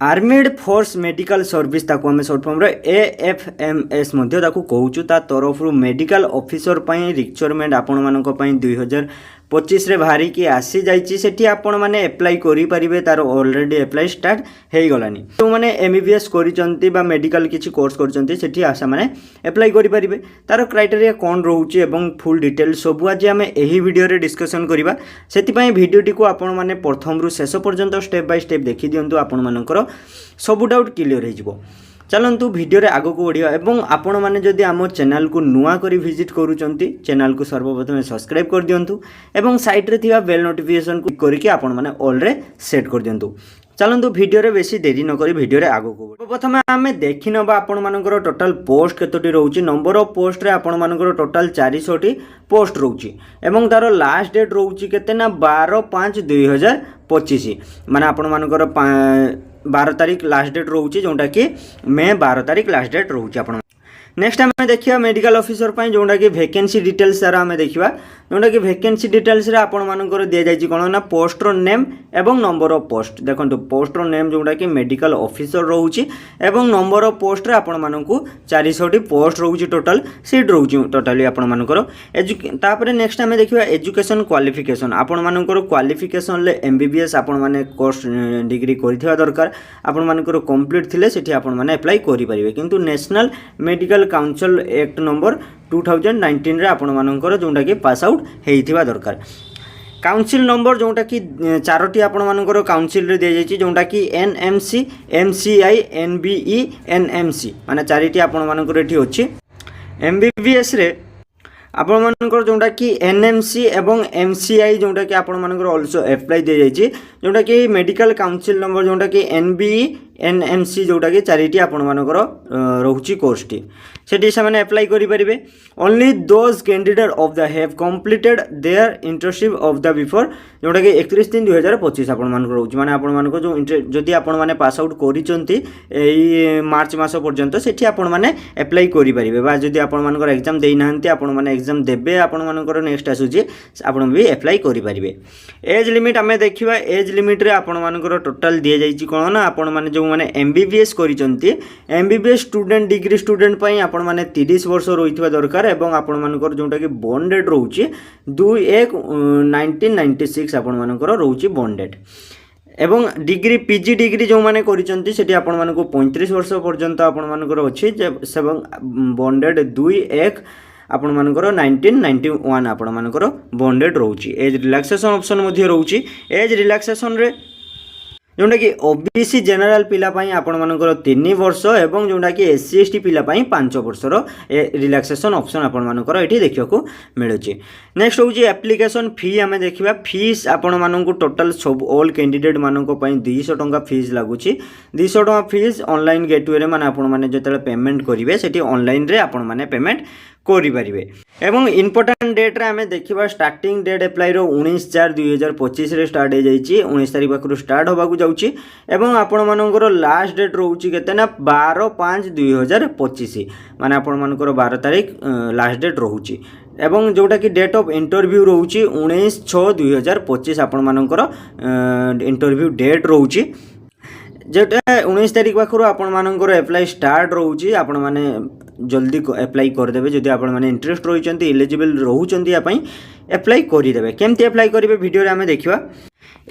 आर्मिड force medical service ताको आम shirt form AFMS कहूँ ता तरफ मेडिकल ऑफिसर पई रिक्वायरमेंट आपण मानक पई 2025 रे बाहरी की आसी जाइछि सेठी आपण माने अप्लाई करि परिबे तार ऑलरेडी अप्लाई स्टार्ट हे गलानी तो माने MBBS करिसंती बा मेडिकल किछि कोर्स करिसंती सेठी आशा माने अप्लाई करि परिबे तार क्राइटेरिया कोन रहउछि एवं फुल डिटेल सब आज आम एही वीडियो रे डिस्कशन करिबा सेति पई वीडियोटी को आपण माने प्रथम रु शेष पर्यंत स्टेप बाय स्टेप देखि दियंतु आपण मानकर सब डाउट क्लियर हो चलतु वीडियो रे आगो को बढ़िया एवं आपण माने जदि आम चैनल को नुआ करी विजिट करूचंती चैनल को सर्वप्रथम सब्सक्राइब कर दियंतु एवं साइड रे थिबा बेल नोटिफिकेशन को करके आपण माने ऑल रे सेट कर दियंतु। चलतु वीडियो रे बेसी देरी न करी वीडियो रे आगो को प्रथम आम देखि नबा आपण मानकर टोटल पोस्ट केतोटी रहउची नंबर ऑफ पोस्ट रे आपण मानकर टोटल 400 टी पोस्ट रहउची एवं तार लास्ट डेट रहउची केते ना 12/5/2025 माने आपण मानकर 12 तारीख लास्ट डेट रोचे जोटा कि मे 12 तारीख लास्ट डेट रोचे आपण। नेक्स्ट आम देखिए मेडिकल ऑफिसर पर जोटा कि वैकेंसी डिटेल्स सारा आम देखा जोटा कि वैकेंसी डिटेल्स रे आपण मानकर दि जाइए कौन ना पोस्टर नेम एवं नंबर ऑफ पोस्ट देखो पोस्टर नेम जोटा कि मेडिकल ऑफिसर रोचे एवं नंबर ऑफ पोस्ट रे आपण मानकू 400 टी पोस्ट रोचे टोटल सीट रोचे टोटाली आपण मानकर तापर नेक्स्ट आम देखा एजुकेशन क्वालिफिकेशन आपण मानकर क्वालिफिकेशन ले MBBS आपण माने कोर्स डिग्री करथिबा दरकार आपण मानकर कंप्लीट थिले सेठी आपण माने अप्लाई करि परिबे किंतु national medical council act number 2019 रे आपण मानकर जोटा कि पास आउट हेइथिबा दरकार। काउंसिल नंबर जोटा कि 4टी आपण मानकर काउंसिल रे दे जाइछि जोटा कि NMC MCI NBE NMC माने 4टी आपण मानकर एठी अछि। MBBS रे आपण मानकर जोटा कि NMC एवं MCI जोटा कि आपण मानकर आल्सो अप्लाई दे जाइछि जोटा कि मेडिकल काउंसिल नंबर जोटा कि NBE NMC जोटा कि 4टी आपण मानकर रहउछि कोर्स टी सेठी से माने अप्लाई करि परिबे only those candidate of the have completed their internship of the before जोटा कि 31/3/2025 आपण मानकर रहउछि माने आपण मानकर जो जदि आपण माने पास आउट करिसंती एई मार्च मास पर्यंत सेठी आपण माने अप्लाई करि परिबे बा जदि आपण मानकर एग्जाम देइ नाहंती आपण माने एग्जाम देबे आपण मानकर नेक्स्ट आसुछि आपण भी अप्लाई करि परिबे। एज लिमिट आमे देखिबा एज लिमिट रे आपण मानकर टोटल दिए जाइछि कोन ना आपण माने जो माने MBBS करिसंती MBBS student degree student पई आपण माने 30 वर्ष रहितबा दरकार एवं आपण मानकर जोटा कि बॉन्ड डेट रहउछि 2/1/1996 आपण मानकर रहउछि बॉन्ड डेट एवं डिग्री PG डिग्री जो माने करिसंती सेठी आपण मानको 35 वर्ष पर्यंत आपण मानकर अछि एवं बॉन्ड डेट 2/1 आपण मानकर 1991 आपण मानकर बॉन्ड डेट रहउछि। एज रिलैक्सेशन ऑप्शन मध्ये रहउछि एज रिलैक्सेशन रे जोटा कि OBC जनरल पिला पाई आपण मानकर 3 वर्ष एवं जोटा कि SC ST पिला पाई 5 वर्षर रिलैक्सेशन ऑप्शन आपण मानकर एठी देखियो को मिलुची। नेक्स्ट होची एप्लीकेशन फी हमें देखिबा फीस आपण माननको टोटल सब ऑल कैंडिडेट माननको पाई 200 टंका फीस लागुची 200 टंका फीस ऑनलाइन गेटवे रे माने आपण माने जतले पेमेंट करिवे सेठी ऑनलाइन रे आपण माने पेमेंट करि परिबे एवं इंपोर्टेंट डेट रे हमें देखिबा स्टार्टिंग डेट अप्लाई रो 19/4/2025 रे स्टार्ट हे जाइछि 19 तारिख पाखरु स्टार्ट होबा को जाउछि एवं आपण मानकर लास्ट डेट रहउछि केते ना 12/5/2025 माने आपण मानकर 12 तारिख लास्ट डेट रहउछि एवं जोटा कि डेट ऑफ इंटरव्यू रहउछि 19/6/2025 आपण मानकर इंटरव्यू डेट रहउछि जेटा 19 तारिख पाखरु आपण मानकर अप्लाई स्टार्ट रहउछि आपण माने जल्दी अप्लाई करदेवे जदि आपण माने इंटरेस्ट रहिचंती एलिजिबल रहउचंती या पई अप्लाई करिदेवे केमती अप्लाई करिवे वीडियो रे हमें देखिबा।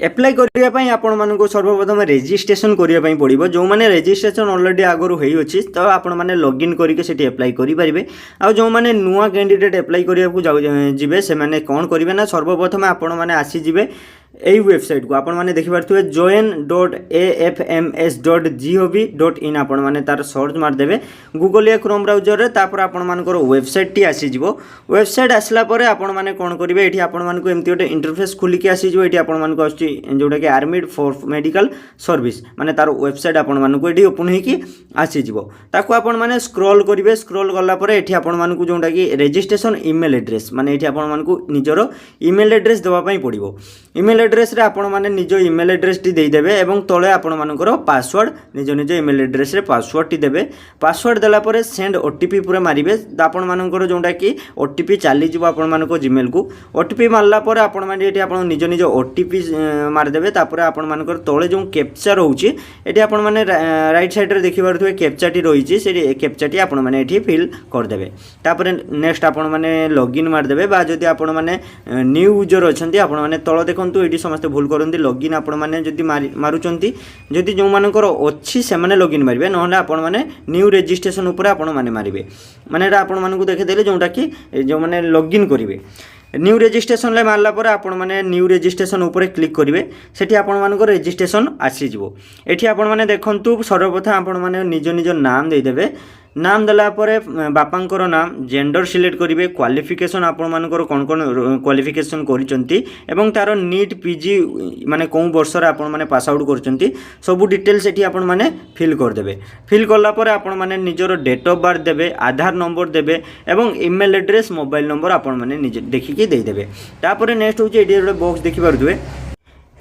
अप्लाई करिया पई आपण मानको सर्वप्रथम रजिस्ट्रेशन करिया पई पड़िबो जो माने रजिस्ट्रेशन ऑलरेडी आगरु हेइ अछि तो आपण माने लॉगिन करिके सेठी अप्लाई करि परिबे आ जो माने नुवा कैंडिडेट अप्लाई करिया को जिवे से माने कोन करिवे ना सर्वप्रथम आपण माने आसी जिवे एई वेबसाइट को आपण माने देखि पारथुवे join.afms.gov.in आपण माने तार सर्च मार देबे गूगल या क्रोम ब्राउजर रे तापर आपण मानकर वेबसाइट टी आसी जिवो वेबसाइट आसला परे आपण माने कोन करिवे एठी आपण मानको एम्ति ओटे इंटरफेस खुली के आसी जिवो एठी आपण मानको आछि जोटा कि आर्मिड फोर्स मेडिकल सर्विस माने तार वेबसाइट आपण मानको एठी ओपन हे कि आसी जिवो ताको आपण माने स्क्रॉल करिवे स्क्रॉल गला परे एठी आपण मानको जोटा कि रजिस्ट्रेशन ईमेल एड्रेस माने एठी आपण मानको निजरो ईमेल एड्रेस देबा पई पड़िबो ईमेल एड्रेस रे आपण माने निज इमेल एड्रेस टी देदेवे एवं तले आपण मानकर पासवर्ड निज निज इमेल एड्रेस रे पासवर्ड टी देबे पासवर्ड देला परे सेंड ओटीपी पूरा मारिबे आपण मानकर जोंडा कि ओटीपी चली जिवो आपण मानको जीमेल को ओटीपी मारला परे आपण माने एठी आपण निज निज ओटीपी मार देबे तापरे आपण मानकर तले जो कैप्चा रहउची एठी आपण माने राइट साइड रे देखि पारथुवे कैप्चा टी रहिची से कैप्चा टी आपण माने एठी फिल कर देबे तापरे नेक्स्ट आपण माने लॉगिन मार देबे बा जदी आपण माने न्यू यूजर अछंती आपण माने तळ देखंतु एठी समस्त भूल करंती लॉगिन आपण माने जदी मारुचंती जदी जो मानकर अछि से माने लॉगिन मारिबे नहले आपण माने न्यू रजिस्ट्रेशन ऊपर आपण माने मारिबे माने एटा आपण मानकु देखै देले जोंटा कि जो माने लॉगिन करिवे न्यू रजिस्ट्रेशन ले मारला पर आपण माने न्यू रजिस्ट्रेशन ऊपर क्लिक करिवे सेठी आपण मानको रजिस्ट्रेशन आसी जिवो एठी आपण माने देखंतु सर्वप्रथम आपण माने निज निज नाम दे देबे नाम देला परे बापांकर नाम जेंडर सिलेक्ट करिवे क्वालिफिकेशन आपण मानकर कोन कोन क्वालिफिकेशन करिसंती एवं तार नीट पीजी माने कोन वर्ष रे आपण माने पास आउट करचंती सब डिटेल्स एठी आपण माने फिल कर देबे फिल करला परे आपण माने निजर डेट ऑफ बर्थ देबे आधार नंबर देबे एवं ईमेल एड्रेस मोबाइल नंबर आपण माने निज देखि के दे देबे तापरे नेक्स्ट होची एठी एक बॉक्स देखि पारुथुवे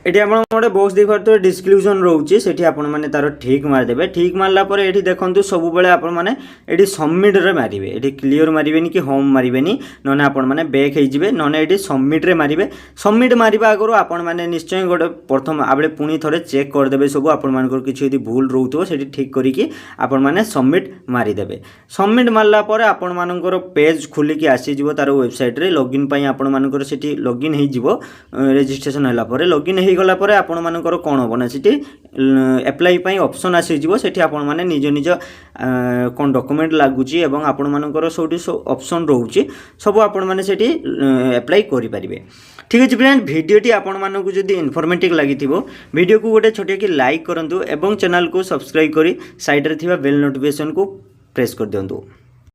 एठी आपण गोटे बॉक्स देखि पारुथुवे डिस्क्रिप्शन रहउची सेठी आपण माने तार ठीक मार देबे ठीक मारला परे एठी देखंतु सब बेले आपण माने एठी सबमिट रे मारिबे एठी क्लियर मारिबेनी कि होम मारिबेनी नने आपण माने बैक हे जिवे नने एठी सबमिट रे मारिबे सबमिट मारिबा आगरो आपण माने निश्चय गोटे प्रथम आबे पुनी थरे चेक कर देबे सब आपण मानकर किछि यदि भूल रहउतो सेठी ठीक करी कि आपण माने सबमिट मारि देबे सबमिट मारला परे आपण मानकर पेज खुली कि आसी जिवो तार वेबसाइट रे लॉगिन पई आपण मानकर सेठी लॉगिन हे जिवो रजिस्ट्रेशन होला परे लॉगिन गला परे आपण मानकर कोन होबना सिटी अप्लाई पई ऑप्शन आसी जिवो सेठी आपण माने निज निज कोन डॉक्यूमेंट लागुची एवं आपण मानकर सोटी ऑप्शन रहउची सब आपण माने सेठी अप्लाई करि परिबे ठीक अछि फ्रेंड वीडियोटी आपण मानकु जदी इन्फॉर्मेटिव लागिथिबो वीडियो को गोटे छोटे कि लाइक करंतु एवं चैनल को सब्सक्राइब करी साइड रे थिबा बेल नोटिफिकेशन को प्रेस कर दियंतु।